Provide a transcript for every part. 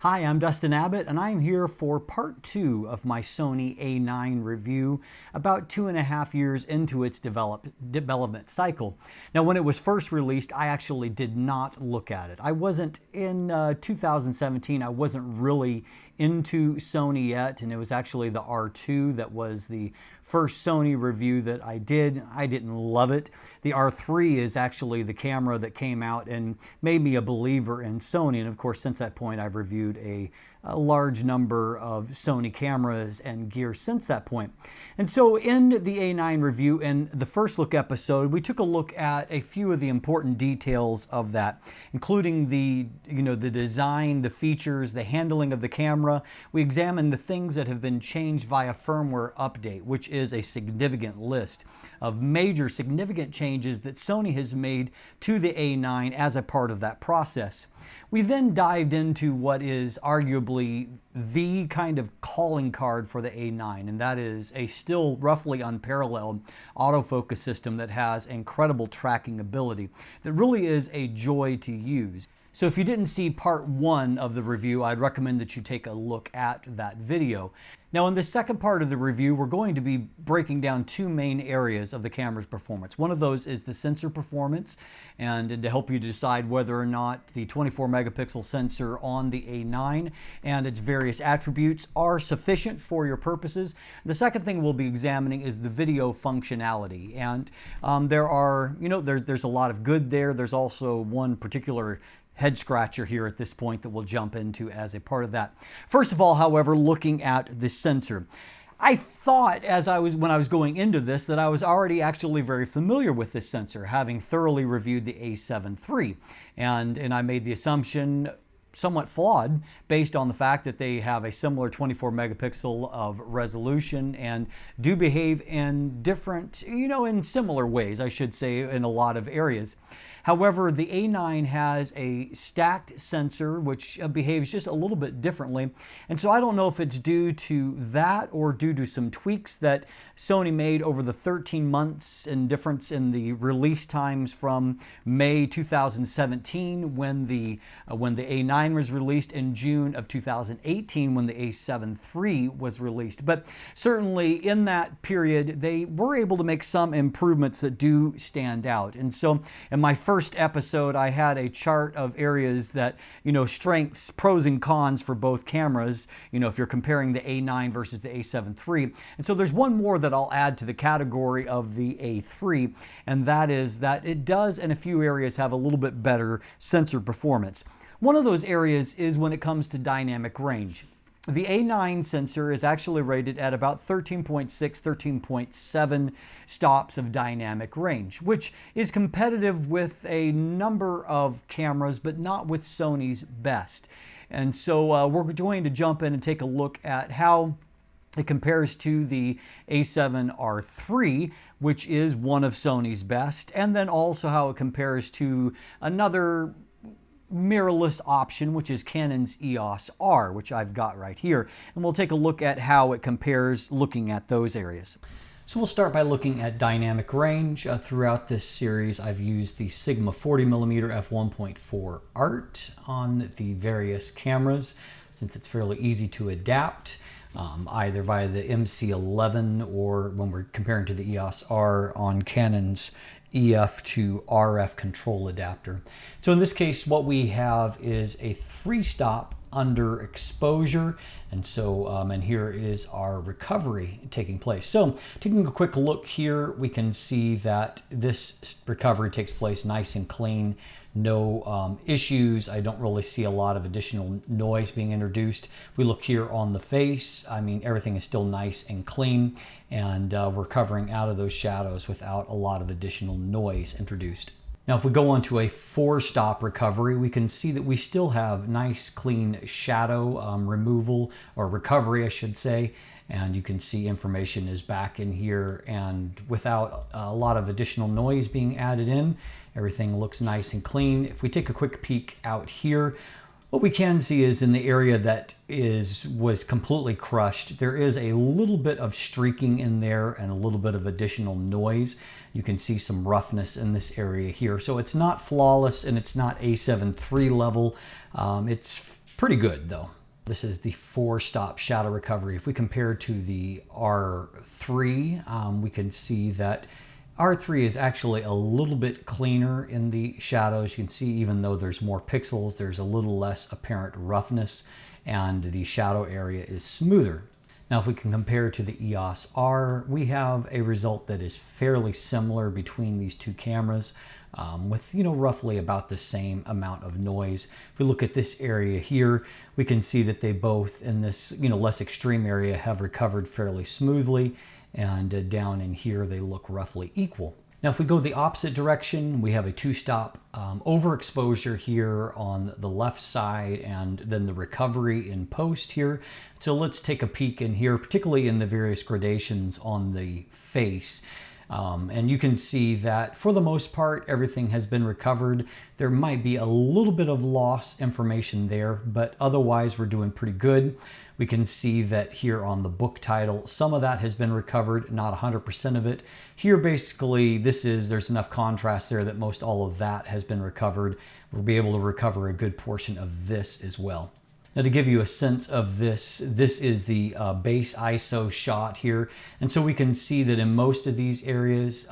Hi, I'm Dustin Abbott, and I'm here for part 2 of my Sony A9 review, about 2.5 years into its development cycle. Now, when it was first released, I actually did not look at it. In 2017, I wasn't really into Sony yet, and it was actually the R2 that was the first Sony review that I did. I didn't love it. The R3 is actually the camera that came out and made me a believer in Sony, and of course since that point I've reviewed a large number of Sony cameras and gear since that point. And so in the A9 review, in the first look episode, we took a look at a few of the important details of that, including the design, the features, the handling of the camera. We examined the things that have been changed via firmware update, which is a significant list of major significant changes that Sony has made to the A9 as a part of that process. We then dived into what is arguably the kind of calling card for the A9, and that is a still roughly unparalleled autofocus system that has incredible tracking ability that really is a joy to use. So if you didn't see part 1 of the review, I'd recommend that you take a look at that video. Now, in the second part of the review, we're going to be breaking down two main areas of the camera's performance. One of those is the sensor performance, and to help you decide whether or not the 24 megapixel sensor on the A9 and its various attributes are sufficient for your purposes. The second thing we'll be examining is the video functionality, and there's a lot of good there. There's also one particular head scratcher here at this point that we'll jump into as a part of that. First of all, however, looking at the sensor. I thought when I was going into this that I was already actually very familiar with this sensor, having thoroughly reviewed the A7 III. And I made the assumption, somewhat flawed, based on the fact that they have a similar 24 megapixel of resolution and do behave in in similar ways, I should say, in a lot of areas. However, the A9 has a stacked sensor which behaves just a little bit differently, and so I don't know if it's due to that or due to some tweaks that Sony made over the 13 months in difference in the release times from May 2017 when the A9 was released, in June of 2018 when the A7 III was released. But certainly in that period they were able to make some improvements that do stand out. And so in my first episode I had a chart of areas that, strengths, pros and cons for both cameras, if you're comparing the A9 versus the A7 III. And so there's one more that I'll add to the category of the A3, and that is that it does in a few areas have a little bit better sensor performance. One of those areas is when it comes to dynamic range. The A9 sensor is actually rated at about 13.6, 13.7 stops of dynamic range, which is competitive with a number of cameras, but not with Sony's best. And so we're going to jump in and take a look at how it compares to the A7R3, which is one of Sony's best, and then also how it compares to another mirrorless option, which is Canon's EOS R, which I've got right here. And we'll take a look at how it compares looking at those areas. So we'll start by looking at dynamic range. Throughout this series, I've used the Sigma 40mm f1.4 Art on the various cameras, since it's fairly easy to adapt, either via the MC11 or when we're comparing to the EOS R on Canon's EF to RF control adapter. So in this case, what we have is a 3-stop under exposure, and so and here is our recovery taking place. So taking a quick look here, we can see that this recovery takes place nice and clean. No issues. I don't really see a lot of additional noise being introduced. If we look here on the face, everything is still nice and clean, and we're covering out of those shadows without a lot of additional noise introduced. Now, if we go on to a 4-stop recovery, we can see that we still have nice, clean shadow removal, or recovery, I should say. And you can see information is back in here, and without a lot of additional noise being added in, everything looks nice and clean. If we take a quick peek out here, what we can see is in the area that was completely crushed, there is a little bit of streaking in there and a little bit of additional noise. You can see some roughness in this area here. So it's not flawless and it's not A7 III level. It's pretty good though. This is the 4-stop shadow recovery. If we compare to the R3, we can see that R3 is actually a little bit cleaner in the shadows. You can see even though there's more pixels, there's a little less apparent roughness and the shadow area is smoother. Now if we can compare to the EOS R, we have a result that is fairly similar between these two cameras. With roughly about the same amount of noise. If we look at this area here, we can see that they both in this less extreme area have recovered fairly smoothly, and down in here they look roughly equal. Now if we go the opposite direction, we have a 2-stop overexposure here on the left side and then the recovery in post here. So let's take a peek in here, particularly in the various gradations on the face. And you can see that for the most part, everything has been recovered. There might be a little bit of lost information there, but otherwise we're doing pretty good. We can see that here on the book title, some of that has been recovered, not 100% of it. Here basically, there's enough contrast there that most all of that has been recovered. We'll be able to recover a good portion of this as well. Now to give you a sense of this is the base ISO shot here. And so we can see that in most of these areas,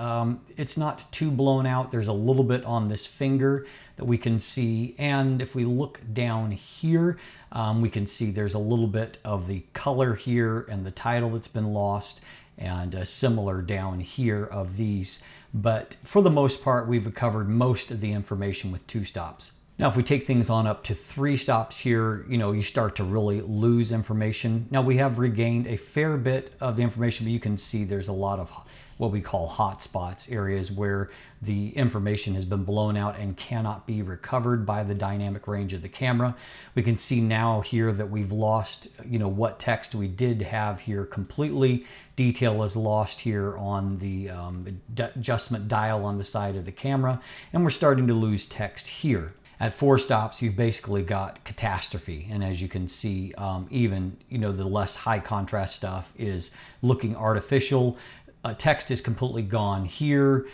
it's not too blown out. There's a little bit on this finger that we can see. And if we look down here, we can see there's a little bit of the color here and the title that's been lost, and similar down here of these. But for the most part, we've recovered most of the information with 2 stops. Now, if we take things on up to 3 stops here, you start to really lose information. Now, we have regained a fair bit of the information, but you can see there's a lot of what we call hot spots, areas where the information has been blown out and cannot be recovered by the dynamic range of the camera. We can see now here that we've lost, what text we did have here completely. Detail is lost here on the adjustment dial on the side of the camera, and we're starting to lose text here. At 4 stops, you've basically got catastrophe. And as you can see, even, the less high contrast stuff is looking artificial. Text is completely gone here.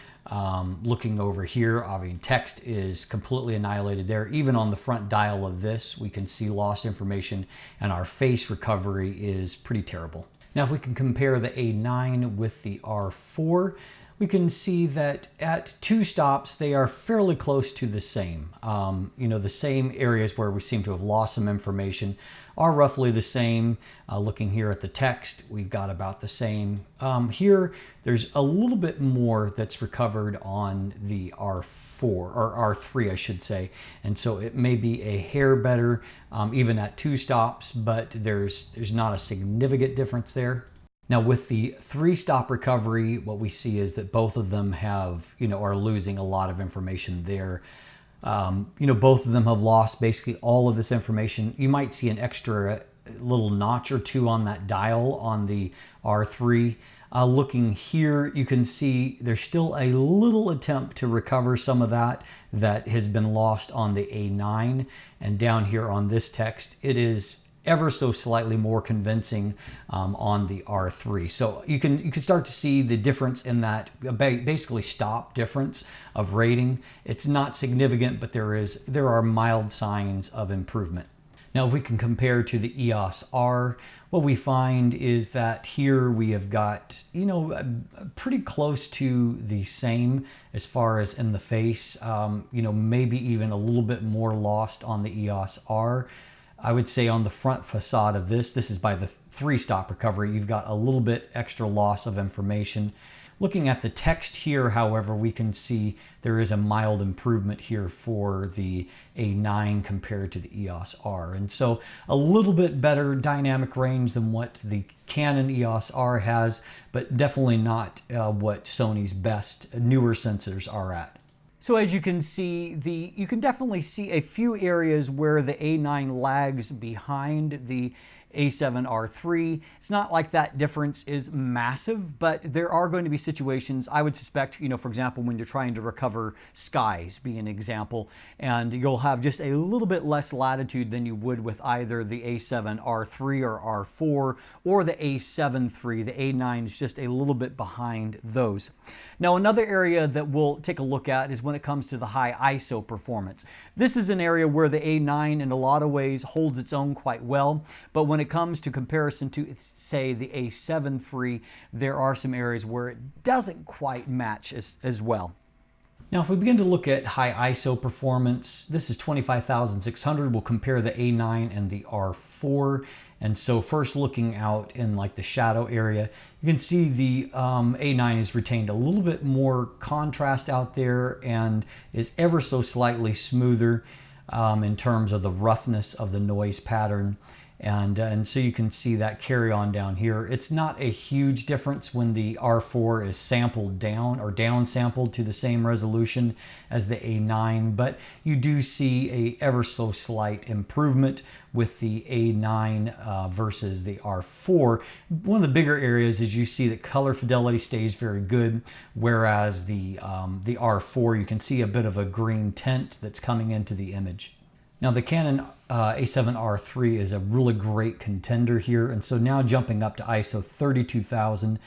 Looking over here, I mean, text is completely annihilated there. Even on the front dial of this, we can see lost information, and our face recovery is pretty terrible. Now, if we can compare the A9 with the R4, we can see that at 2 stops, they are fairly close to the same. The same areas where we seem to have lost some information are roughly the same. Looking here at the text, we've got about the same. Here, there's a little bit more that's recovered on the R4, or R3, I should say. And so it may be a hair better, even at 2 stops, but there's not a significant difference there. Now with the 3-stop recovery, what we see is that both of them have, are losing a lot of information there. Both of them have lost basically all of this information. You might see an extra little notch or 2 on that dial on the R3. Looking here, you can see there's still a little attempt to recover some of that has been lost on the A9. And down here on this text, it is ever so slightly more convincing on the R3. So you can start to see the difference in that basically stop difference of rating. It's not significant, but there are mild signs of improvement. Now, if we can compare to the EOS R, what we find is that here we have got, pretty close to the same as far as in the face, maybe even a little bit more lost on the EOS R. I would say on the front facade of this is by the 3-stop recovery, you've got a little bit extra loss of information. Looking at the text here, however, we can see there is a mild improvement here for the A9 compared to the EOS R. And so a little bit better dynamic range than what the Canon EOS R has, but definitely not what Sony's best newer sensors are at. So as you can see, you can definitely see a few areas where the A9 lags behind the A7R3. It's not like that difference is massive, but there are going to be situations, I would suspect, for example, when you're trying to recover skies, be an example, and you'll have just a little bit less latitude than you would with either the A7R3 or R4 or the A7 III. The A9 is just a little bit behind those. Now, another area that we'll take a look at is when it comes to the high ISO performance. This is an area where the A9 in a lot of ways holds its own quite well, but when it comes to comparison to, say, the A7 III, there are some areas where it doesn't quite match as well. Now, if we begin to look at high ISO performance, this is 25,600. We'll compare the A9 and the R4. And so first looking out in like the shadow area, you can see the A9 has retained a little bit more contrast out there and is ever so slightly smoother in terms of the roughness of the noise pattern. And so you can see that carry on down here. It's not a huge difference when the R4 is sampled down or down sampled to the same resolution as the A9, but you do see a ever so slight improvement with the A9 versus the R4. One of the bigger areas is you see that color fidelity stays very good, whereas the R4, you can see a bit of a green tint that's coming into the image. Now, the Canon A7R3 is a really great contender here, and so now jumping up to ISO 32,000,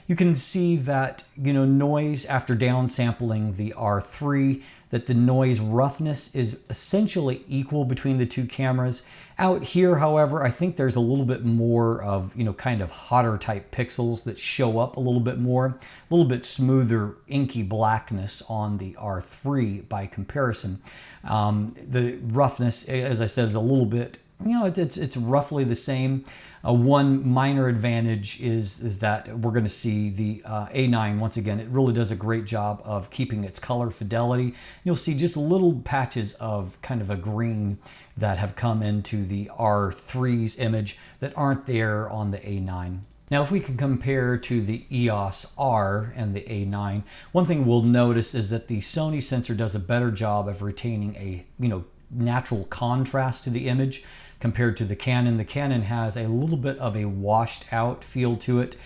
you can see that, noise after downsampling the R3, that the noise roughness is essentially equal between the two cameras. Out here, however, I think there's a little bit more of, kind of hotter type pixels that show up a little bit more, a little bit smoother inky blackness on the R3 by comparison. The roughness, as I said, is a little bit, it's roughly the same. One minor advantage is that we're going to see the A9, once again, it really does a great job of keeping its color fidelity. You'll see just little patches of kind of a green that have come into the R3's image that aren't there on the A9. Now, if we can compare to the EOS R and the A9, one thing we'll notice is that the Sony sensor does a better job of retaining a, natural contrast to the image compared to the Canon. The Canon has a little bit of a washed out feel to it.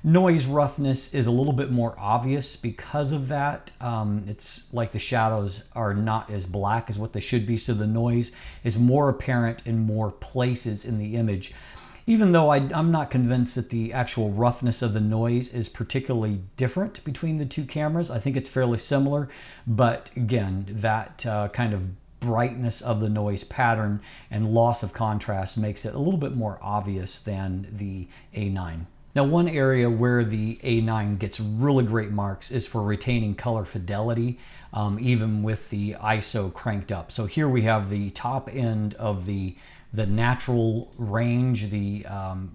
Noise roughness is a little bit more obvious because of that. It's like the shadows are not as black as what they should be, so the noise is more apparent in more places in the image. Even though I'm not convinced that the actual roughness of the noise is particularly different between the two cameras. I think it's fairly similar, but again, that kind of brightness of the noise pattern and loss of contrast makes it a little bit more obvious than the A9. Now, one area where the A9 gets really great marks is for retaining color fidelity, even with the ISO cranked up. So here we have the top end of the natural range, the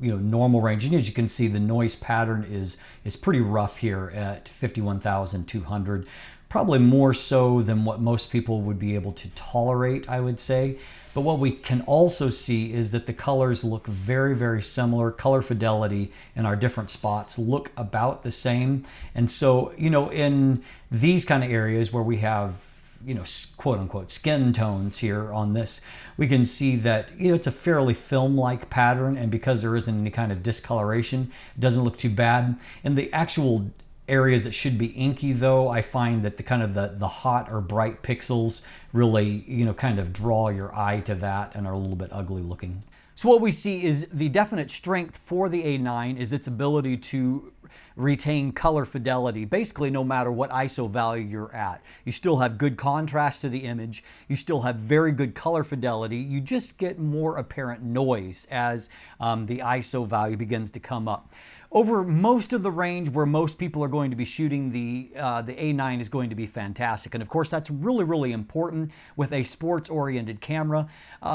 normal range, and as you can see, the noise pattern is pretty rough here at 51,200. Probably more so than what most people would be able to tolerate, I would say. But what we can also see is that the colors look very, very similar. Color fidelity in our different spots look about the same. And so, in these kind of areas where we have, quote unquote skin tones here on this, we can see that, it's a fairly film-like pattern. And because there isn't any kind of discoloration, it doesn't look too bad. And the actual areas that should be inky, though, I find that the hot or bright pixels really, kind of draw your eye to that and are a little bit ugly looking. So what we see is the definite strength for the A9 is its ability to retain color fidelity, basically no matter what ISO value you're at. You still have good contrast to the image, you still have very good color fidelity, you just get more apparent noise as the ISO value begins to come up. Over most of the range where most people are going to be shooting, the A9 is going to be fantastic. And of course, that's really, really important with a sports-oriented camera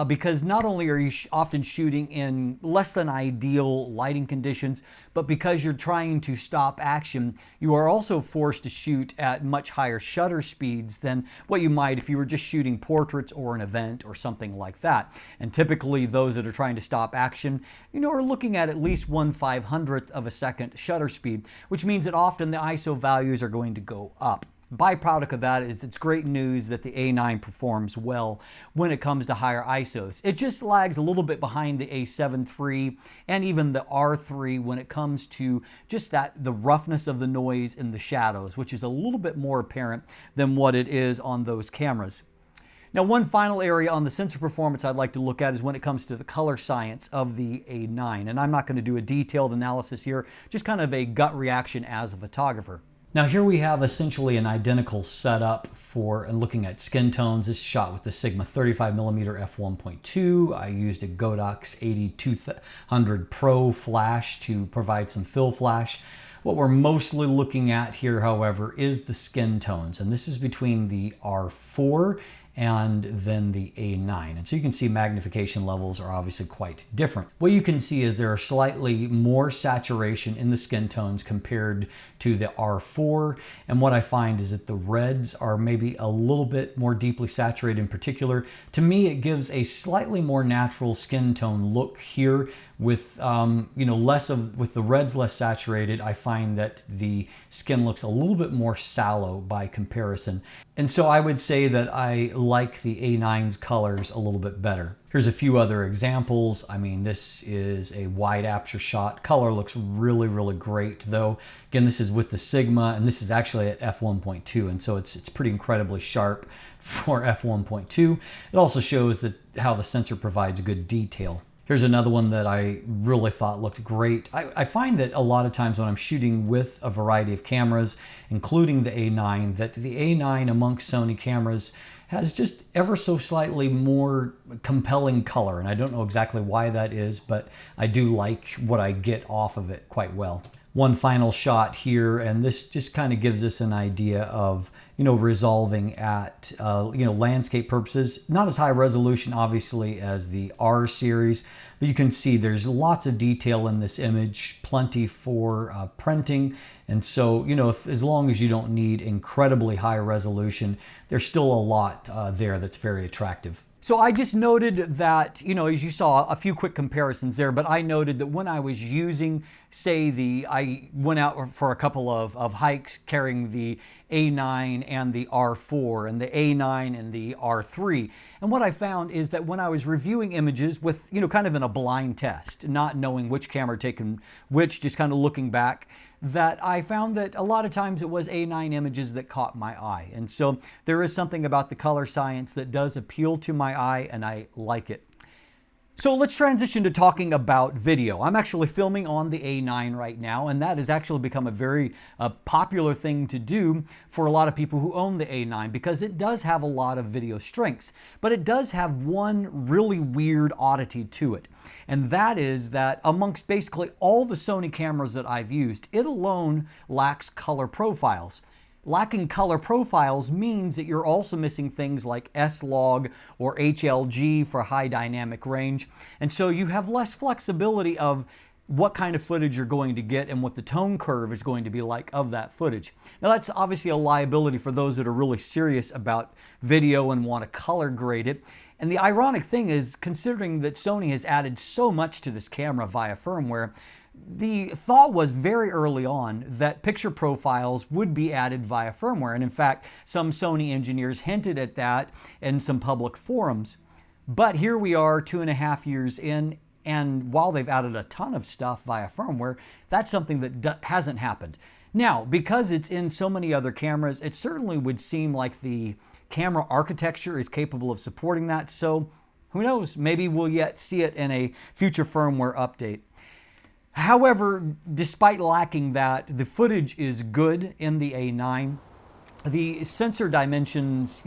because not only are you often shooting in less than ideal lighting conditions, but because you're trying to stop action, you are also forced to shoot at much higher shutter speeds than what you might if you were just shooting portraits or an event or something like that. And typically those that are trying to stop action, are looking at least 1/500th of a second shutter speed, which means that often the ISO values are going to go up. byproduct of that is it's great news that the A9 performs well when it comes to higher ISOs. It just lags a little bit behind the A7 III and even the R3 when it comes to just the roughness of the noise in the shadows, which is a little bit more apparent than what it is on those cameras. Now, one final area on the sensor performance I'd like to look at is when it comes to the color science of the A9. And I'm not going to do a detailed analysis here, just kind of a gut reaction as a photographer. Now, here we have essentially an identical setup for looking at skin tones. This is shot with the Sigma 35mm f1.2. I used a Godox 8200 Pro flash to provide some fill flash. What we're mostly looking at here, however, is the skin tones, and this is between the R4 and then the A9. And so you can see magnification levels are obviously quite different. What you can see is there are slightly more saturation in the skin tones compared to the R4. And what I find is that the reds are maybe a little bit more deeply saturated in particular. To me, it gives a slightly more natural skin tone look here with, with the reds less saturated. I find that the skin looks a little bit more sallow by comparison. And so I would say that I like the A9's colors a little bit better. Here's a few other examples. I mean, this is a wide aperture shot. Color looks really, really great though. Again, this is with the Sigma, and this is actually at f1.2, and so it's pretty incredibly sharp for f1.2. It also shows that how the sensor provides good detail. Here's another one that I really thought looked great. I find that a lot of times when I'm shooting with a variety of cameras, including the A9, that the A9 amongst Sony cameras has just ever so slightly more compelling color. And I don't know exactly why that is, but I do like what I get off of it quite well. One final shot here, and this just kind of gives us an idea of, resolving at, landscape purposes. Not as high resolution, obviously, as the R series, but you can see there's lots of detail in this image, plenty for printing. And so, as long as you don't need incredibly high resolution, there's still a lot there that's very attractive. So I just noted that, as you saw, a few quick comparisons there, but I noted that when I was using, say, I went out for a couple of hikes carrying the A9 and the R4 and the A9 and the R3. And what I found is that when I was reviewing images with, kind of in a blind test, not knowing which camera taken which, just kind of looking back, that I found that a lot of times it was A9 images that caught my eye. And so there is something about the color science that does appeal to my eye, and I like it. So let's transition to talking about video. I'm actually filming on the A9 right now, and that has actually become a very popular thing to do for a lot of people who own the A9 because it does have a lot of video strengths. But it does have one really weird oddity to it, and that is that amongst basically all the Sony cameras that I've used, it alone lacks color profiles. Lacking color profiles means that you're also missing things like S-Log or HLG for high dynamic range. And so you have less flexibility of what kind of footage you're going to get and what the tone curve is going to be like of that footage. Now that's obviously a liability for those that are really serious about video and want to color grade it. And the ironic thing is, considering that Sony has added so much to this camera via firmware, the thought was very early on that picture profiles would be added via firmware. And in fact, some Sony engineers hinted at that in some public forums. But here we are 2.5 years in, and while they've added a ton of stuff via firmware, that's something that hasn't happened. Now, because it's in so many other cameras, it certainly would seem like the camera architecture is capable of supporting that. So who knows, maybe we'll yet see it in a future firmware update. However, despite lacking that, the footage is good in the A9. The sensor dimensions,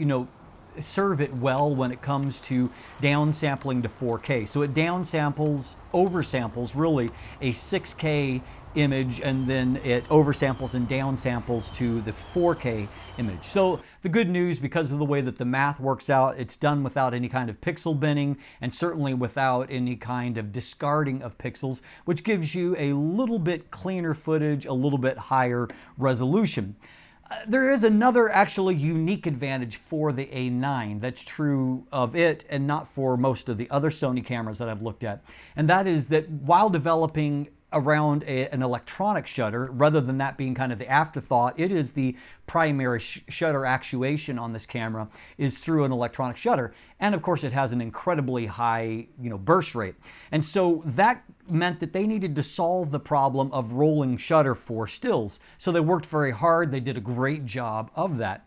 serve it well when it comes to downsampling to 4K. So it oversamples really a 6K image, and then it oversamples and downsamples to the 4K image. So the good news, because of the way that the math works out, it's done without any kind of pixel binning and certainly without any kind of discarding of pixels, which gives you a little bit cleaner footage, a little bit higher resolution. There is another actually unique advantage for the A9 that's true of it and not for most of the other Sony cameras that I've looked at. And that is that while developing around an electronic shutter. Rather than that being kind of the afterthought, it is the primary shutter actuation on this camera is through an electronic shutter. And of course it has an incredibly high, burst rate. And so that meant that they needed to solve the problem of rolling shutter for stills. So they worked very hard. They did a great job of that.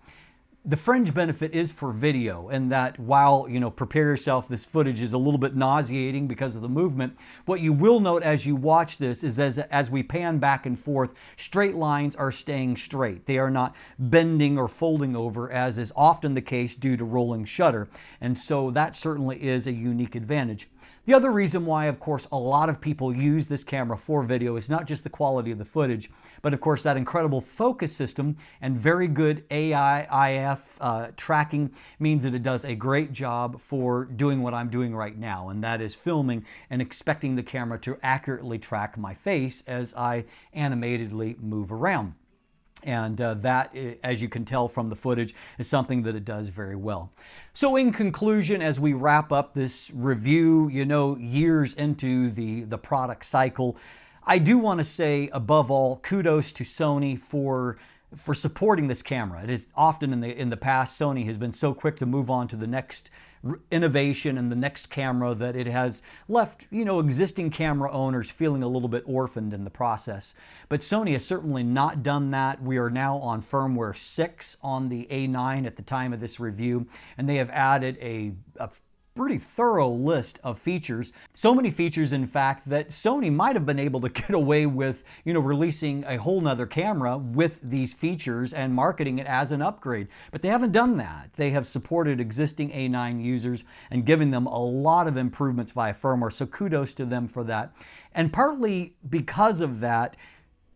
The fringe benefit is for video, and that while, prepare yourself, this footage is a little bit nauseating because of the movement, what you will note as you watch this is as we pan back and forth, straight lines are staying straight. They are not bending or folding over, as is often the case due to rolling shutter. And so that certainly is a unique advantage. The other reason why, of course, a lot of people use this camera for video is not just the quality of the footage, but of course that incredible focus system and very good AI/IF tracking means that it does a great job for doing what I'm doing right now, and that is filming and expecting the camera to accurately track my face as I animatedly move around. And that, as you can tell from the footage, is something that it does very well. So in conclusion, as we wrap up this review, years into the product cycle, I do want to say, above all, kudos to Sony for supporting this camera. It is often in the past, Sony has been so quick to move on to the next innovation and the next camera that it has left, existing camera owners feeling a little bit orphaned in the process. But Sony has certainly not done that. We are now on firmware 6 on the A9 at the time of this review, and they have added a pretty thorough list of features. So many features, in fact, that Sony might have been able to get away with, releasing a whole nother camera with these features and marketing it as an upgrade. But they haven't done that. They have supported existing A9 users and given them a lot of improvements via firmware. So kudos to them for that. And partly because of that,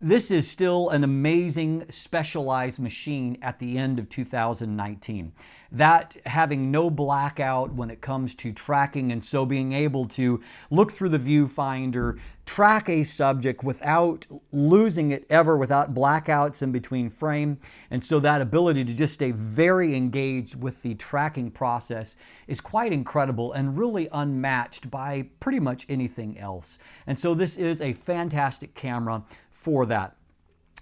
this is still an amazing specialized machine at the end of 2019. That having no blackout when it comes to tracking, and so being able to look through the viewfinder, track a subject without losing it ever, without blackouts in between frame. And so that ability to just stay very engaged with the tracking process is quite incredible and really unmatched by pretty much anything else. And so this is a fantastic camera for that.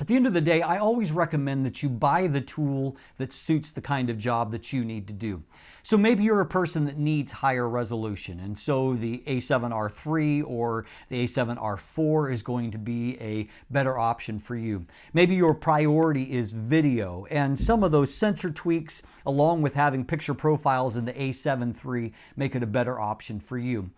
At the end of the day, I always recommend that you buy the tool that suits the kind of job that you need to do. So maybe you're a person that needs higher resolution, and so the A7R III or the A7R4 is going to be a better option for you. Maybe your priority is video, and some of those sensor tweaks, along with having picture profiles in the A7 III, make it a better option for you.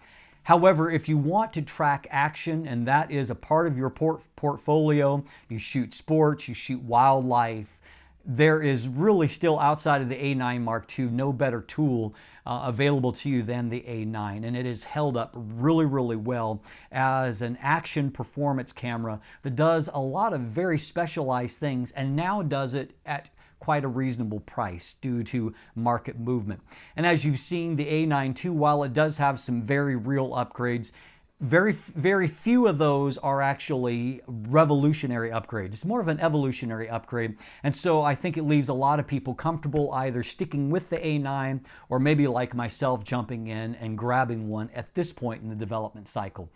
However, if you want to track action, and that is a part of your portfolio, you shoot sports, you shoot wildlife, there is really still, outside of the A9 Mark II, no better tool available to you than the A9. And it is held up really, really well as an action performance camera that does a lot of very specialized things, and now does it at quite a reasonable price due to market movement. And as you've seen, the A9 II, while it does have some very real upgrades, very few of those are actually revolutionary upgrades. It's more of an evolutionary upgrade. And so I think it leaves a lot of people comfortable either sticking with the A9 or maybe like myself jumping in and grabbing one at this point in the development cycle.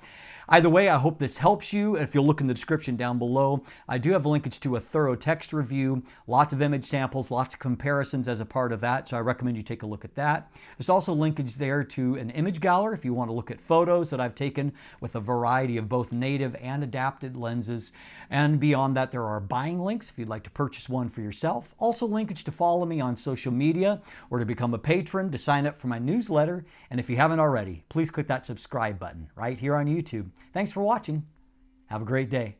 Either way, I hope this helps you. If you'll look in the description down below, I do have a linkage to a thorough text review, lots of image samples, lots of comparisons as a part of that, so I recommend you take a look at that. There's also linkage there to an image gallery if you want to look at photos that I've taken with a variety of both native and adapted lenses. And beyond that, there are buying links if you'd like to purchase one for yourself. Also linkage to follow me on social media or to become a patron, to sign up for my newsletter. And if you haven't already, please click that subscribe button right here on YouTube. Thanks for watching. Have a great day.